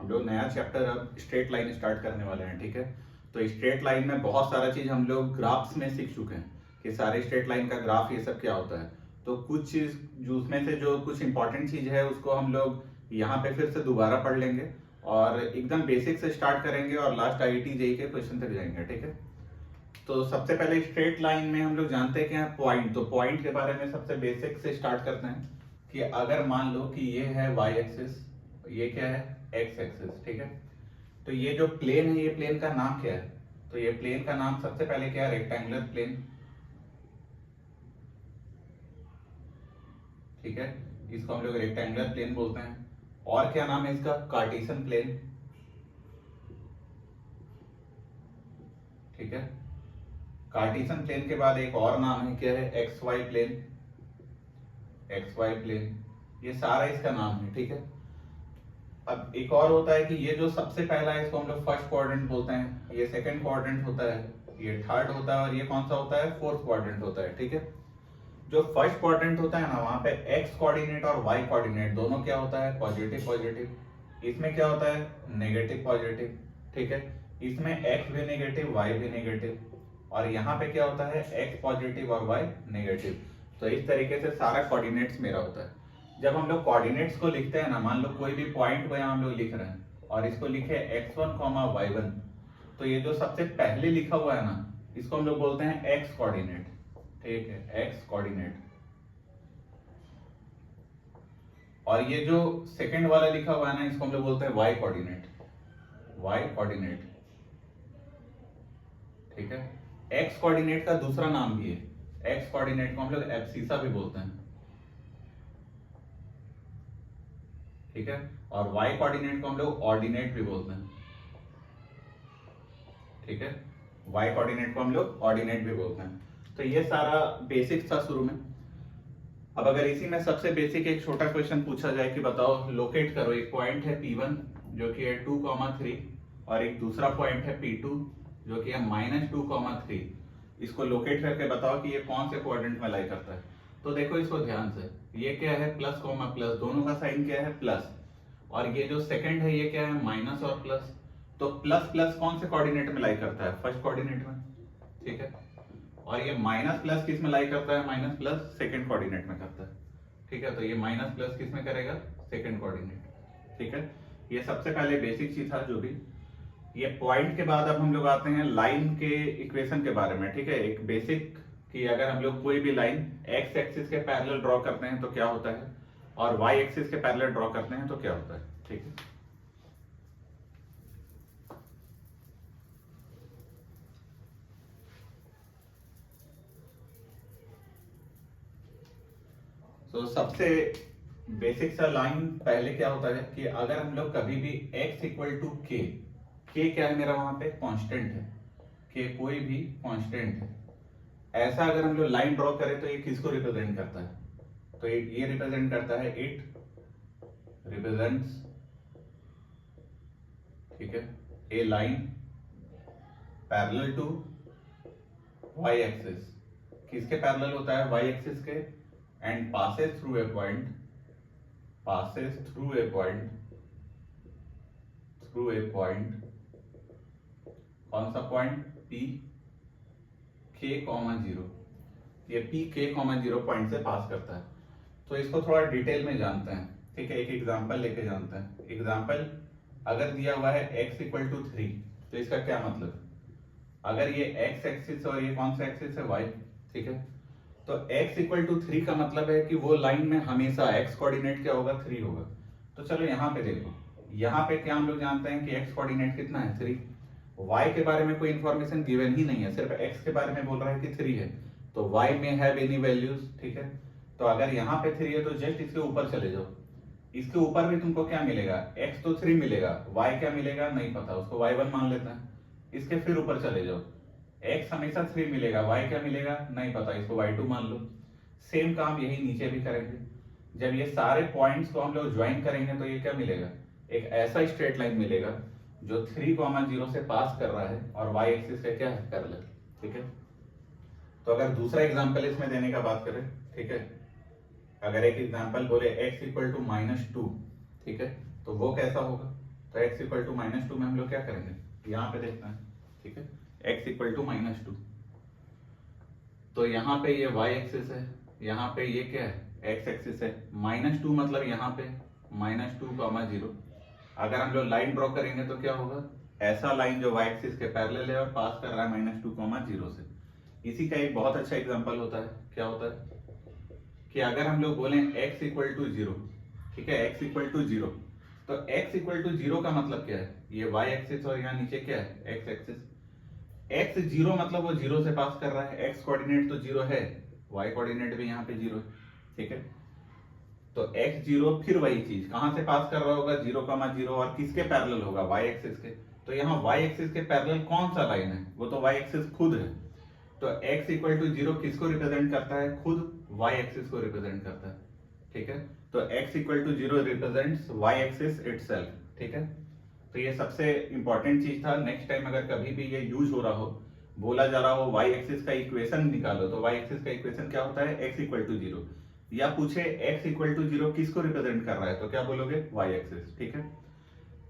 हम लोग नया चैप्टर अब स्ट्रेट लाइन स्टार्ट करने वाले हैं, ठीक है। तो स्ट्रेट लाइन में बहुत सारा चीज हम लोग ग्राफ्स में सीख चुके हैं कि सारे स्ट्रेट लाइन का ग्राफ ये सब क्या होता है। तो कुछ चीज जो उसमें से जो कुछ इंपॉर्टेंट चीज है उसको हम लोग यहाँ पे फिर से दोबारा पढ़ लेंगे और एकदम बेसिक से स्टार्ट करेंगे और लास्ट आईआईटी जेईई के क्वेश्चन तक जाएंगे, ठीक है। तो सबसे पहले स्ट्रेट लाइन में हम लोग जानते हैं कि यहाँ पॉइंट, तो पॉइंट के बारे में सबसे बेसिक से स्टार्ट करते हैं कि अगर मान लो कि ये है वाई एक्सिस, ये क्या है एक्स एक्सिस, ठीक है। तो ये जो प्लेन है, ये प्लेन का नाम क्या है? तो ये प्लेन का नाम सबसे पहले क्या है? रेक्टेंगुलर प्लेन, ठीक है। इसको हम लोग रेक्टेंगुलर प्लेन बोलते हैं। और क्या नाम है इसका? कार्टेशियन प्लेन, ठीक है। कार्टेशियन प्लेन के बाद एक और नाम है, क्या है? X Y plane, X Y plane, ये सारा इसका नाम है, ठीक है। अब एक और होता है कि ये जो सबसे पहला है इसको हम लोग फर्स्ट क्वाड्रेंट बोलते हैं, ये सेकंड क्वाड्रेंट होता है, ये थर्ड होता है और ये कौन सा होता है? फोर्थ क्वाड्रेंट होता है, ठीक है। जो फर्स्ट क्वाड्रेंट होता है ना, वहां पे एक्स कोऑर्डिनेट और वाई कोऑर्डिनेट दोनों क्या होता है? Positive positive. इसमें क्या होता है? नेगेटिव पॉजिटिव, ठीक है। इसमें एक्स भी नेगेटिव, वाई भी नेगेटिव, और यहाँ पे क्या होता है? एक्स पॉजिटिव और वाई नेगेटिव। तो इस तरीके से सारा कोऑर्डिनेट्स मेरा होता है। जब हम लोग कोऑर्डिनेट्स को लिखते हैं ना, मान लो कोई भी पॉइंट को यहाँ हम लोग लिख रहे हैं और इसको लिखे x1, y1, तो ये जो सबसे पहले लिखा हुआ है ना, इसको हम लोग बोलते हैं एक्स कोऑर्डिनेट, ठीक है, एक्स कोऑर्डिनेट। और ये जो सेकंड वाला लिखा हुआ है ना, इसको हम लोग बोलते हैं वाई कोऑर्डिनेट, वाई कोऑर्डिनेट, ठीक है। एक्स कोऑर्डिनेट का दूसरा नाम भी है, एक्स कोऑर्डिनेट को हम लोग एब्सिसा भी बोलते हैं, ठीक है। और वाई कोऑर्डिनेट को हम लोग ऑर्डिनेट भी बोलते हैं, ठीक है। वाई कोऑर्डिनेट को हम लोग ऑर्डिनेट भी बोलते हैं। तो ये सारा बेसिक था शुरू में। अब अगर इसी में सबसे बेसिक एक छोटा क्वेश्चन पूछा जाए कि बताओ लोकेट करो, एक पॉइंट है P1 जो कि है 2,3 और एक दूसरा पॉइंट है P2 जो कि है -2,3, इसको लोकेट करके बताओ कि ये कौन से क्वाड्रेंट में लाई करता है। तो देखो इसको ध्यान से, ये क्या है? प्लस कॉमा प्लस, दोनों का साइन क्या है? प्लस। और ये जो सेकंड है ये क्या है? माइनस और प्लस। तो प्लस प्लस कौन से कोऑर्डिनेट में लाई करता है? फर्स्ट कोऑर्डिनेट में, ठीक है। और ये माइनस प्लस किस में लाई करता है? माइनस प्लस सेकंड कोऑर्डिनेट में करता है, ठीक है। तो ये माइनस प्लस किस में करेगा? सेकंड कोऑर्डिनेट, ठीक है। ये सबसे पहले बेसिक चीज था जो भी। ये पॉइंट के बाद अब हम लोग आते हैं लाइन के इक्वेशन के बारे में, ठीक है। एक बेसिक कि अगर हम लोग कोई भी लाइन एक्स एक्सिस के पैरेलल ड्रॉ करते हैं तो क्या होता है, और वाई एक्सिस के पैरेलल ड्रॉ करते हैं तो क्या होता है, ठीक है। तो सबसे बेसिक सा लाइन पहले क्या होता है कि अगर हम लोग कभी भी x इक्वल टू के क्या है मेरा? वहां पे कांस्टेंट है, के कोई भी कांस्टेंट है, ऐसा अगर हम लोग लाइन ड्रॉ करें तो ये किसको रिप्रेजेंट करता है? तो ये रिप्रेजेंट करता है, इट रिप्रेजेंट्स, ठीक है, a line parallel to Y axis. किसके पैरेलल होता है? वाई एक्सिस के। And passes through a point, passes through a point, through a point, कौन सा पॉइंट? P K, 0। ये P K, 0 पॉइंट से पास करता है। तो इसको थोड़ा डिटेल में जानते हैं, ठीक है। एक एग्जांपल लेके जानते हैं। एग्जांपल अगर दिया हुआ है x इक्वल टू 3, तो इसका क्या मतलब? अगर ये x एक्सिस और ये कौन सा एक्सिस है? y, ठीक है। तो x इक्वल टू 3 का मतलब है कि वो लाइन में हमेशा x कोऑर्डिनेट क्या होगा? 3 होगा। तो चलो यहाँ पे देखो, यहाँ पे क्या हम लोग जानते हैं कि x कोऑर्डिनेट कितना है? 3। y के बारे में कोई इंफॉर्मेशन गिवन ही नहीं है, सिर्फ x के बारे में बोल रहा है कि 3 है। तो y में हैव एनी वैल्यूज, ठीक है। तो अगर यहाँ पे 3 है तो जस्ट इसके ऊपर चले जाओ, इसके ऊपर भी तुमको क्या मिलेगा? x तो 3 मिलेगा, y क्या मिलेगा नहीं पता, उसको y1 मान लेते हैं। इसके फिर ऊपर चले जाओ, x हमेशा 3 मिलेगा, y क्या मिलेगा नहीं पता, इसको y2 मान लो। सेम काम यही नीचे भी करेंगे। जब ये सारे पॉइंट्स को हम लोग ज्वाइन करेंगे तो ये क्या मिलेगा? एक ऐसा स्ट्रेट लाइन मिलेगा जो 3,0 से पास कर रहा है और y एक्सिस का क्या है? पैरेलल, ठीक है। तो अगर दूसरा एग्जांपल इसमें देने का बात करें, ठीक है, अगर एक एग्जांपल बोले x इक्वल टू -2, ठीक है, तो वो कैसा होगा? तो x इक्वल टू -2 में हम लोग क्या करेंगे, यहाँ पे देखना है, ठीक है, x इक्वल टू -2, तो यहाँ पे ये y एक्सिस है, यहाँ पे ये क्या है x एक्सिस है, -2 मतलब यहाँ पे -2, 0। अगर हम लोग लाइन ड्रॉ करेंगे तो क्या होगा, ऐसा लाइन जो y एक्सिस के पैरेलल है और पास कर रहा है -2, 0 से। इसी का एक बहुत अच्छा एग्जांपल होता है, क्या होता है कि अगर हम लोग बोलें x इक्वल टू 0, ठीक है, x इक्वल टू 0, तो x इक्वल टू 0 का मतलब क्या है, ये y एक्सिस और यहाँ नीचे क्या है x एक्सिस। x 0 मतलब वो 0 से पास कर रहा है, x कोऑर्डिनेट तो 0 है, y कोऑर्डिनेट भी यहाँ पे 0 है, ठीक है। तो x 0 फिर वही चीज कहां से पास कर रहा होगा, 0, 0 और किसके पैरेलल होगा, y एक्सिस के। तो यहाँ y एक्सिस के पैरेलल कौन सा लाइन है, वो तो y एक्सिस खुद है। तो x इक्वल टू 0 किसको रिप्रेजेंट करता है, खुद y एक्सिस को रिप्रेजेंट करता है, ठीक है। तो x equal to 0 represents y axis itself, ठीक है। तो ये सबसे इंपॉर्टेंट चीज था। नेक्स्ट टाइम अगर कभी भी ये यूज हो रहा हो, बोला जा रहा हो y एक्सिस का इक्वेशन निकालो, तो y एक्सिस का इक्वेशन क्या होता है, x इक्वल टू 0, या पूछे x इक्वल टू 0 किसको रिप्रेजेंट कर रहा है, तो क्या बोलोगे, y एक्सिस, ठीक है।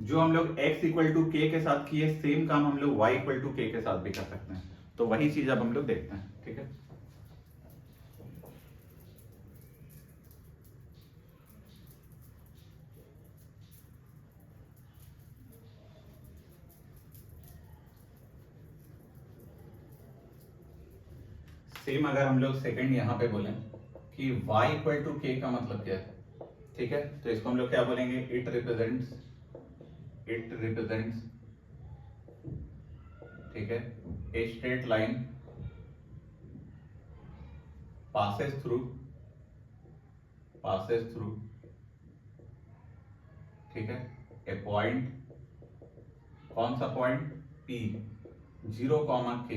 जो हम लोग x इक्वल टू k के साथ किए, सेम काम हम लोग y इक्वल टू k के साथ भी कर सकते हैं। तो वही चीज अब हम लोग देखते हैं, ठीक है। सेम अगर हम लोग सेकंड यहाँ पे बोलें कि y इक्वल टू k का मतलब क्या है, ठीक है, तो इसको हम लोग क्या बोलेंगे, इट रिप्रेजेंट्स, ठीक है, a straight line passes through, ठीक है, ए पॉइंट, कौन सा point, P, 0, K,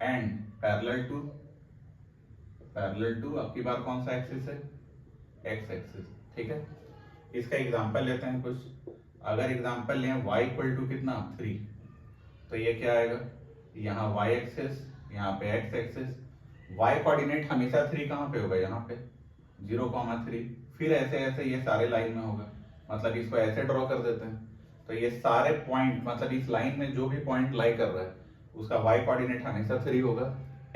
and parallel to आपकी बार कौन सा एक्सिस है, x एक्सिस, ठीक है। इसका एग्जांपल लेते हैं कुछ। अगर एग्जांपल लें y इक्वल टू कितना 3, तो ये क्या आएगा, यहाँ y एक्सिस, यहाँ पे x एक्सिस, y कोऑर्डिनेट हमेशा 3 कहाँ पे होगा, यहाँ पे 0, 3, फिर ऐसे ऐसे ये सारे लाइन में होगा, मतलब इसको ऐसे ड्रॉ कर देते हैं। तो ये सारे पॉइंट, मतलब इस लाइन में जो भी पॉइंट लाई कर रहा है उसका y कोऑर्डिनेट हमेशा 3 होगा,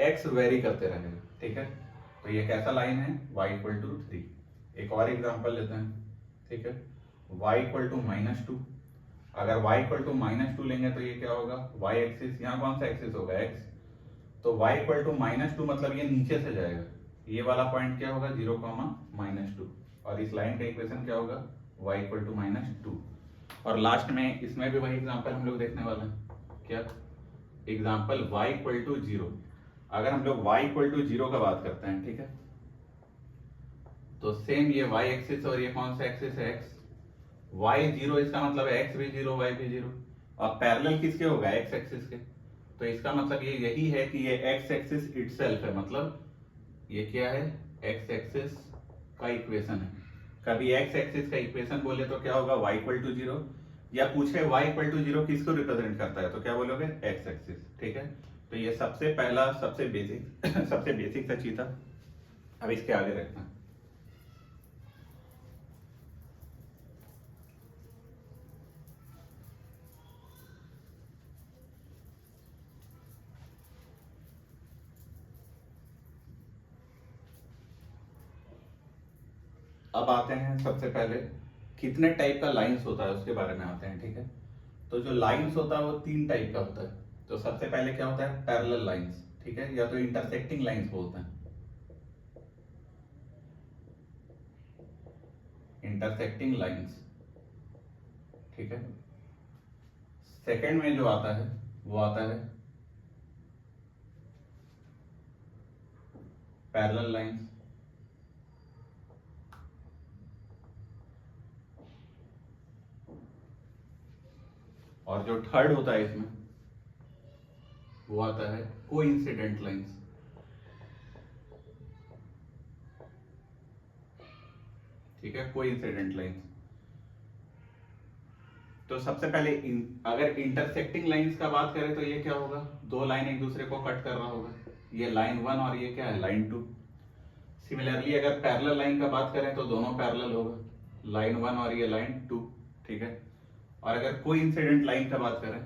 x वेरी करते रहेगा, ठीक है। तो ये कैसा लाइन है, y इक्वल टू 3। एक और एग्जांपल लेते हैं, ठीक है, y इक्वल टू -2। अगर y इक्वल टू -2 लेंगे तो ये क्या होगा, y एक्सिस, यहाँ कौन सा एक्सिस होगा, x, तो y इक्वल टू -2 मतलब ये नीचे से जाएगा, ये वाला पॉइंट क्या होगा, 0, -2, और इस लाइन का इक्वेशन क्या होगा, y इक्वल टू -2। और लास्ट में इसमें भी वही एग्जांपल हम लोग देखने वाले हैं, क्या एग्जांपल y इक्वल टू 0। अगर हम लोग y इक्वल टू 0 का बात करते हैं, ठीक है, तो सेम ये y एक्सिस और ये कौन सा एक्सिस है, x, y 0, इसका मतलब है x भी 0, y भी 0, और पैरेलल किसके होगा, x एक्सिस के। तो इसका मतलब ये यही है कि ये x एक्सिस इटसेल्फ है, मतलब ये क्या है, x एक्सिस का इक्वेशन है। कभी x एक्सिस का इक्वेशन बोले तो क्या होगा, y इक्वल टू 0, या पूछे y इक्वल टू 0 किसको रिप्रेजेंट करता है, तो क्या बोलोगे, x एक्सिस, ठीक है। तो ये सबसे पहला, सबसे बेसिक सबसे बेसिक सा चीज था। अब इसके आगे रखना, अब आते हैं सबसे पहले कितने टाइप का लाइंस होता है उसके बारे में आते हैं, ठीक है। तो जो लाइंस होता है वो 3 टाइप का होता है। तो सबसे पहले क्या होता है, पैरेलल लाइंस, ठीक है, या तो इंटरसेक्टिंग लाइंस बोलते हैं, इंटरसेक्टिंग लाइंस, ठीक है। सेकंड में जो आता है वो आता है पैरेलल लाइंस, और जो थर्ड होता है इसमें वो आता है कोइंसिडेंट लाइंस, ठीक है, कोइंसिडेंट लाइंस। तो सबसे पहले अगर इंटरसेक्टिंग लाइंस का बात करें तो ये क्या होगा, 2 लाइन एक दूसरे को कट कर रहा होगा, ये लाइन 1 और ये क्या है, लाइन 2। सिमिलरली अगर पैरेलल लाइन का बात करें तो दोनों पैरेलल होगा, लाइन 1 और ये लाइन 2, ठीक है। और अगर कोई इंसिडेंट लाइन का बात करें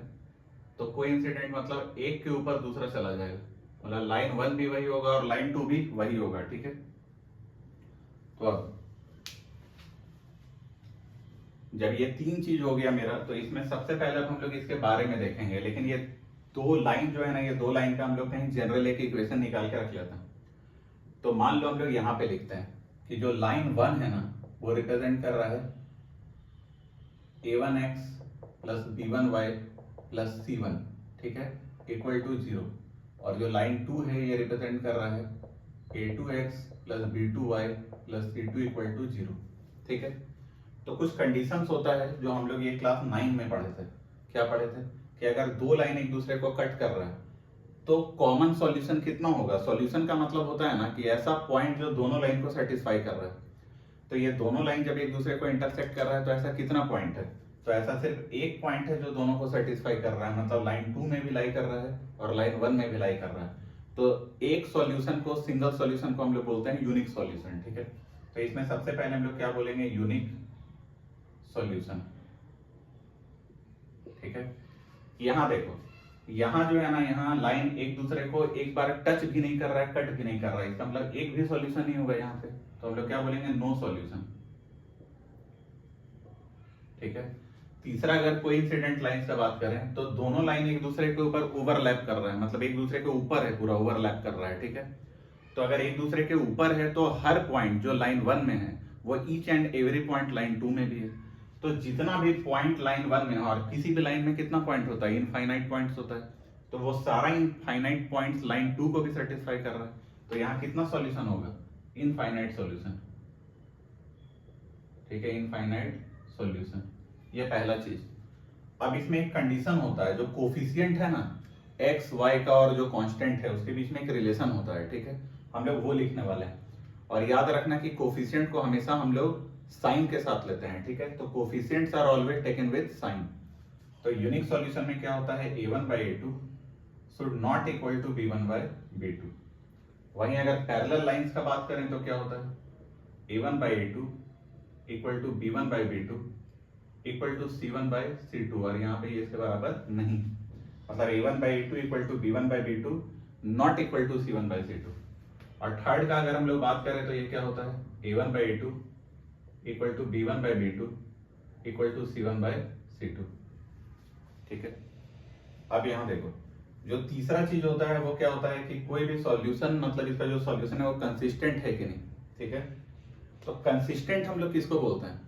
तो कोई इंसिडेंट मतलब एक के ऊपर दूसरा चला जाएगा, मतलब लाइन 1 भी वही होगा और लाइन 2 भी वही होगा, ठीक है। तो अब जब ये तीन चीज हो गया मेरा, तो इसमें सबसे पहले अब हम लोग इसके बारे में देखेंगे, लेकिन ये दो लाइन जो है ना, ये दो लाइन का हम लोग कहीं जनरल एक इक्वेशन निकाल के रख लेते हैं। तो मान लो हम लोग यहाँ पे लिखते हैं कि जो लाइन 1 है ना वो रिप्रेजेंट कर रहा है a1x plus b1y plus c1, ठीक है, इक्वल टू 0। और जो लाइन 2 है ये रिप्रेजेंट कर रहा है a2x plus b2y plus c2 equal to 0, ठीक है। तो कुछ कंडीशंस होता है जो हम लोग ये क्लास 9 में पढ़े थे। क्या पढ़े थे कि अगर दो लाइन एक दूसरे को कट कर रहा है तो कॉमन सॉल्यूशन कितना होगा। सॉल्यूशन का मतलब होता है ना कि ऐसा पॉइंट जो दोनों लाइन को सेटिस्फाई कर रहा है। तो ये दोनों लाइन जब एक दूसरे को इंटरसेक्ट कर रहा है तो ऐसा कितना पॉइंट है, तो ऐसा सिर्फ एक पॉइंट है जो दोनों को सेटिस्फाई कर रहा है, मतलब लाइन 2 में भी लाई कर रहा है और लाइन 1 में भी लाई कर रहा है। तो एक सॉल्यूशन को, सिंगल सॉल्यूशन को हम लोग बोलते हैं यूनिक सॉल्यूशन, ठीक है। तो इसमें सबसे पहले हम लोग क्या बोलेंगे, यूनिक सॉल्यूशन, ठीक है। यहाँ देखो, यहाँ जो है ना, यहाँ लाइन एक दूसरे को एक बार टच भी नहीं कर रहा है, कट भी नहीं कर रहा है, इसका मतलब एक भी सॉल्यूशन नहीं होगा यहाँ पे। तो हम लोग क्या बोलेंगे, नो सॉल्यूशन, ठीक है। तीसरा, अगर कोई इंसिडेंट लाइन से बात करें तो दोनों लाइन एक दूसरे के ऊपर ओवरलैप कर रहा है, मतलब एक दूसरे के ऊपर है, पूरा ओवरलैप कर रहा है, ठीक है। तो अगर एक दूसरे के ऊपर है तो हर पॉइंट जो लाइन 1 में है वो each and every point line 2 में भी है। तो जितना भी पॉइंट लाइन 1 में है, और किसी भी लाइन में कितना पॉइंट होता है, इनफाइनाइट पॉइंट्स होता है, तो वो सारा इनफाइनाइट पॉइंट्स लाइन 2 को भी सेटिस्फाई कर रहा है। तो यहाँ कितना सॉल्यूशन होगा, इनफाइनाइट सॉल्यूशन, ठीक है, इनफाइनाइट सॉल्यूशन। ये पहला चीज। अब इसमें एक कंडीशन होता है, जो कोफिशिएंट है ना एक्स वाई का और जो कांस्टेंट है उसके बीच में एक रिलेशन होता है, ठीक है, हम लोग वो लिखने वाले हैं। और याद रखना कि कोफिशिएंट को हमेशा हम लोग साइन के साथ लेते हैं, ठीक है। तो coefficients are always taken with sign. तो यूनिक सॉल्यूशन में क्या होता है, a1 by a2 should not equal to b1 by b2। वहीं अगर पैरेलल लाइंस का बात करें तो क्या होता है, a1 by a2 equal to b1 by b2 equal to c1 by c2, और यहाँ पे ये इसके बराबर नहीं, मतलब a1 by a2 equal to b1 by b2 not equal to c1 by c2। और थर्ड का अगर हम लोग बात करें तो ये क्या होता है, a1 by a2 equal to b1 by b2 equal to c1 by c2, ठीक है। अब यहाँ देखो, जो तीसरा चीज होता है वो क्या होता है कि कोई भी सॉल्यूशन, मतलब इसका जो सॉल्यूशन है वो कंसिस्टेंट है कि नहीं, ठीक है। तो कंसिस्टेंट हम लोग किसको बोलते हैं,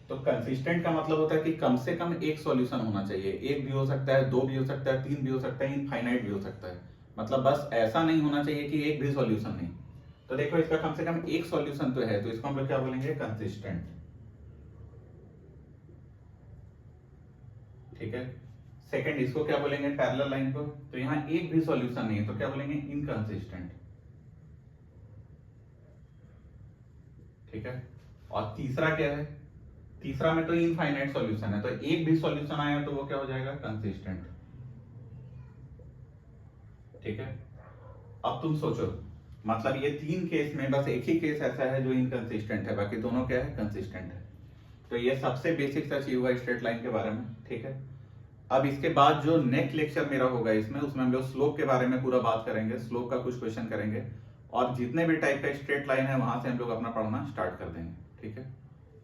तो कंसिस्टेंट का मतलब होता है कि कम से कम एक सॉल्यूशन होना चाहिए। एक भी हो सकता है, दो भी हो सकता है, तीन भी हो सकता है, इनफाइनाइट भी हो सकता है, मतलब बस ऐसा नहीं होना चाहिए कि एक भी सॉल्यूशन नहीं। तो देखो, इसका कम से कम एक सॉल्यूशन तो है, तो इसको हम लोग क्या बोलेंगे, कंसिस्टेंट, ठीक है। सेकंड, इसको क्या बोलेंगे, पैरेलल लाइन को, तो यहाँ एक भी सॉल्यूशन नहीं है तो क्या बोलेंगे, इनकंसिस्टेंट, ठीक है। और तीसरा क्या है, तीसरा में तो इनफाइनाइट सॉल्यूशन है, तो एक भी सॉल्यूशन आया तो वो क्या हो जाएगा, कंसिस्टेंट, ठीक है। अब तुम सोचो, मतलब ये तीन केस में बस एक ही केस ऐसा है जो इनकंसिस्टेंट है, बाकी दोनों क्या है, कंसिस्टेंट है। तो ये सबसे बेसिक सा चीज हुआ स्ट्रेट लाइन के बारे में, ठीक है। अब इसके बाद जो नेक्स्ट लेक्चर मेरा होगा इसमें, उसमें हम लोग स्लोप के बारे में पूरा बात करेंगे, स्लोप का कुछ क्वेश्चन करेंगे, और जितने भी टाइप का स्ट्रेट लाइन है वहां से हम लोग अपना पढ़ना स्टार्ट कर देंगे, ठीक है।